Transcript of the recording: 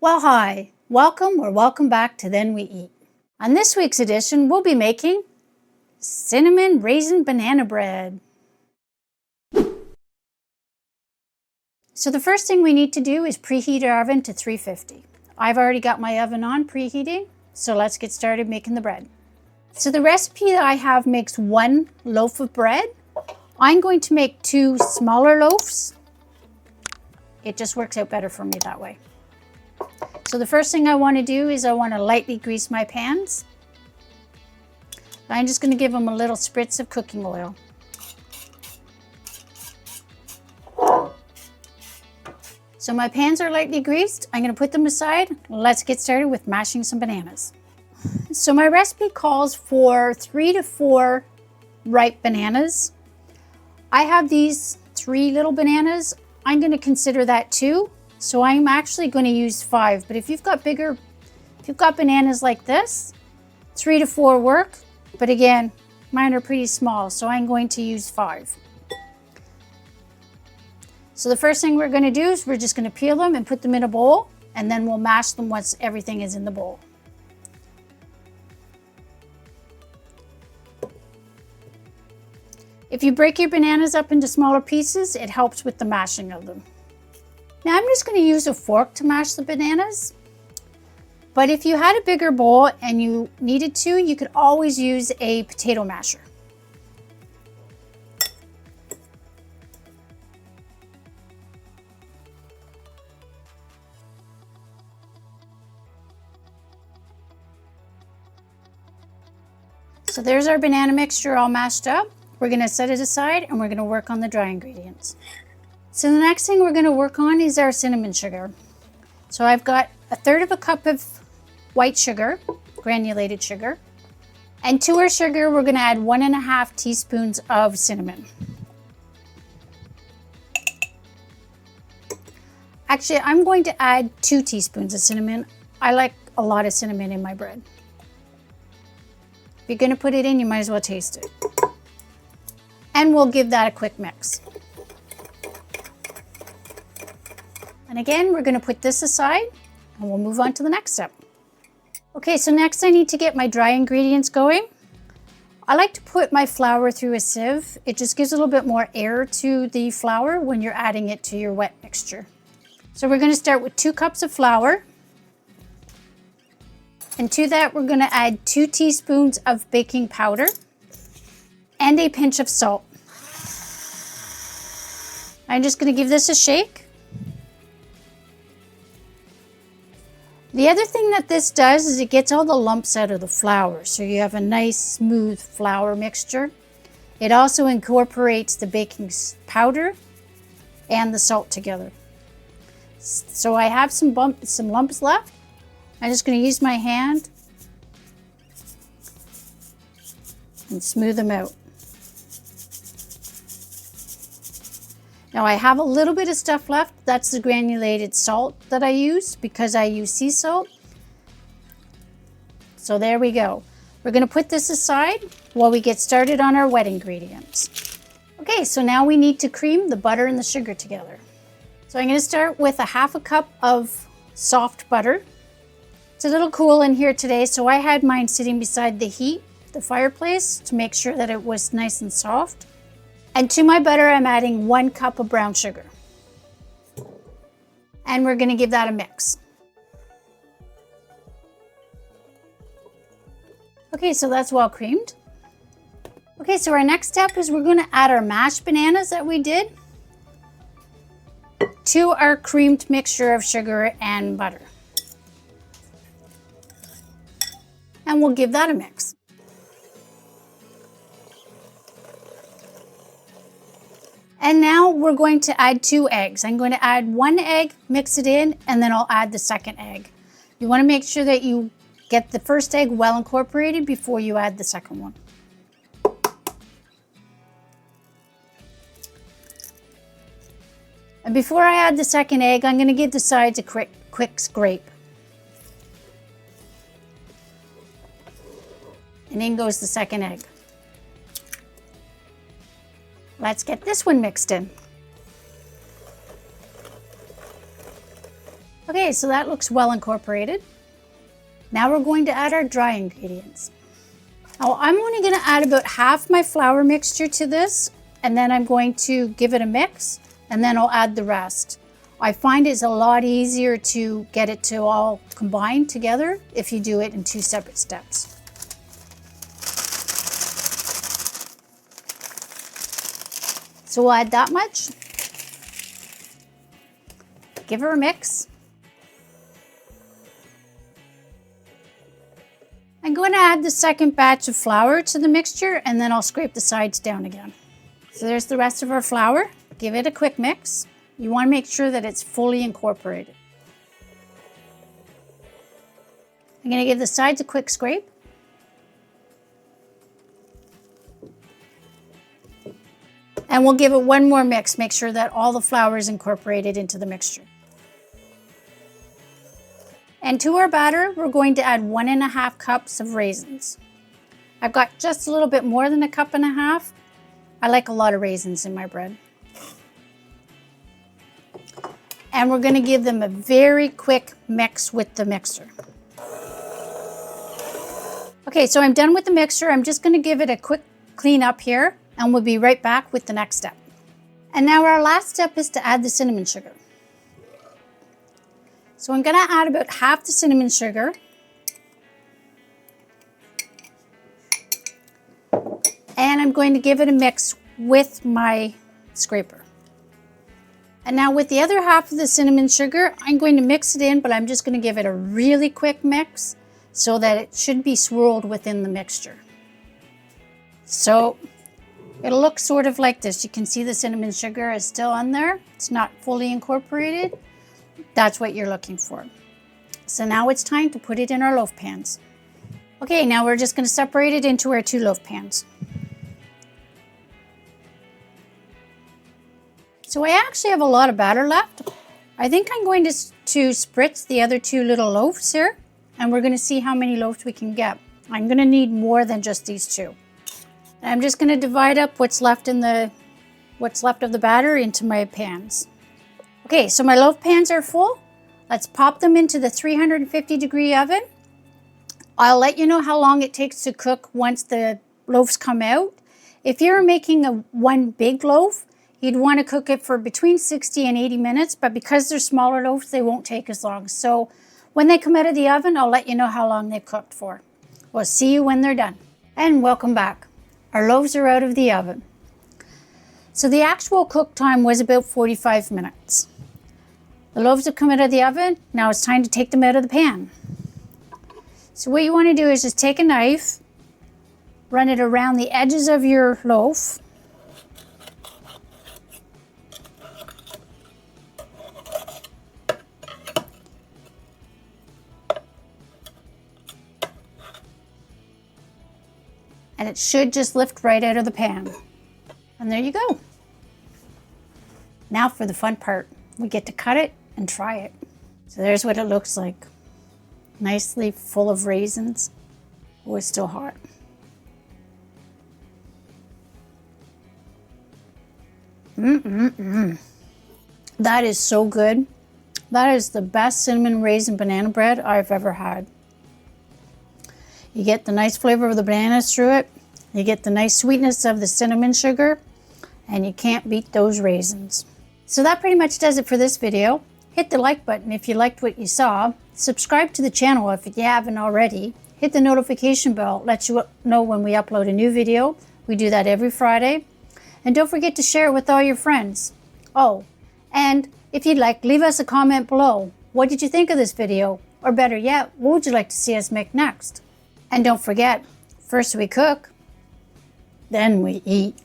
Well, hi, welcome or welcome back to Then We Eat. On this week's edition, we'll be making cinnamon raisin banana bread. So the first thing we need to do is preheat our oven to 350. I've already got my oven on preheating, so let's get started making the bread. So the recipe that I have makes 1 loaf of bread. I'm going to make 2 smaller loaves. It just works out better for me that way. So the first thing I want to do is I want to lightly grease my pans. I'm just going to give them a little spritz of cooking oil. So my pans are lightly greased. I'm going to put them aside. Let's get started with mashing some bananas. So my recipe calls for 3 to 4 ripe bananas. I have these 3 little bananas. I'm going to consider that 2. So I'm actually going to use 5, but if you've got bananas like this, 3 to 4 work. But again, mine are pretty small, so I'm going to use 5. So the first thing we're going to do is we're just going to peel them and put them in a bowl, and then we'll mash them once everything is in the bowl. If you break your bananas up into smaller pieces, it helps with the mashing of them. Now I'm just going to use a fork to mash the bananas, but if you had a bigger bowl and you needed to, you could always use a potato masher. So there's our banana mixture all mashed up. We're going to set it aside and we're going to work on the dry ingredients. So the next thing we're going to work on is our cinnamon sugar. So I've got 1/3 cup of white sugar, granulated sugar. And to our sugar, we're going to add 1.5 teaspoons of cinnamon. Actually, I'm going to add 2 teaspoons of cinnamon. I like a lot of cinnamon in my bread. If you're going to put it in, you might as well taste it. And we'll give that a quick mix. And again, we're going to put this aside and we'll move on to the next step. Okay, so next I need to get my dry ingredients going. I like to put my flour through a sieve. It just gives a little bit more air to the flour when you're adding it to your wet mixture. So we're going to start with 2 cups of flour. And to that, we're going to add 2 teaspoons of baking powder and a pinch of salt. I'm just going to give this a shake. The other thing that this does is it gets all the lumps out of the flour, so you have a nice smooth flour mixture. It also incorporates the baking powder and the salt together. So I have some lumps left. I'm just going to use my hand and smooth them out. Now I have a little bit of stuff left. That's the granulated salt that I use because I use sea salt. So there we go. We're going to put this aside while we get started on our wet ingredients. Okay, so now we need to cream the butter and the sugar together. So I'm going to start with 1/2 cup of soft butter. It's a little cool in here today, so I had mine sitting beside the fireplace to make sure that it was nice and soft. And to my butter, I'm adding 1 cup of brown sugar. And we're going to give that a mix. Okay, so that's well creamed. Okay, so our next step is we're going to add our mashed bananas that we did to our creamed mixture of sugar and butter. And we'll give that a mix. And now we're going to add 2 eggs. I'm going to add 1 egg, mix it in, and then I'll add the second egg. You want to make sure that you get the first egg well incorporated before you add the second one. And before I add the second egg, I'm going to give the sides a quick scrape. And in goes the second egg. Let's get this one mixed in. Okay, so that looks well incorporated. Now we're going to add our dry ingredients. Now I'm only going to add about half my flour mixture to this, and then I'm going to give it a mix, and then I'll add the rest. I find it's a lot easier to get it to all combine together if you do it in 2 separate steps. So we'll add that much. Give her a mix. I'm going to add the second batch of flour to the mixture, and then I'll scrape the sides down again. So there's the rest of our flour. Give it a quick mix. You want to make sure that it's fully incorporated. I'm going to give the sides a quick scrape. And we'll give it one more mix. Make sure that all the flour is incorporated into the mixture. And to our batter, we're going to add 1.5 cups of raisins. I've got just a little bit more than 1.5 cups. I like a lot of raisins in my bread. And we're going to give them a very quick mix with the mixer. Okay, so I'm done with the mixture. I'm just going to give it a quick clean up here, and we'll be right back with the next step. And now our last step is to add the cinnamon sugar. So I'm going to add about half the cinnamon sugar. And I'm going to give it a mix with my scraper. And now with the other half of the cinnamon sugar, I'm going to mix it in, but I'm just going to give it a really quick mix so that it should be swirled within the mixture. So it'll look sort of like this. You can see the cinnamon sugar is still on there. It's not fully incorporated. That's what you're looking for. So now it's time to put it in our loaf pans. Okay, now we're just going to separate it into our 2 loaf pans. So I actually have a lot of batter left. I think I'm going to spritz the other 2 little loaves here, and we're going to see how many loaves we can get. I'm going to need more than just these 2. And I'm just going to divide up what's left of the batter into my pans. Okay, so my loaf pans are full. Let's pop them into the 350-degree oven. I'll let you know how long it takes to cook once the loaves come out. If you're making one big loaf, you'd want to cook it for between 60 and 80 minutes, but because they're smaller loaves, they won't take as long. So when they come out of the oven, I'll let you know how long they've cooked for. We'll see you when they're done. And welcome back. Our loaves are out of the oven. So the actual cook time was about 45 minutes. The loaves have come out of the oven. Now it's time to take them out of the pan. So what you want to do is just take a knife, run it around the edges of your loaf. And it should just lift right out of the pan. And there you go. Now for the fun part. We get to cut it and try it. So there's what it looks like. Nicely full of raisins. Oh, it's still hot. That is so good. That is the best cinnamon raisin banana bread I've ever had. You get the nice flavor of the bananas through it. You get the nice sweetness of the cinnamon sugar. And you can't beat those raisins. So that pretty much does it for this video. Hit the like button if you liked what you saw. Subscribe to the channel if you haven't already. Hit the notification bell. Let you know when we upload a new video. We do that every Friday. And don't forget to share it with all your friends. Oh, and if you'd like, leave us a comment below. What did you think of this video? Or better yet, what would you like to see us make next? And don't forget, first we cook, then we eat.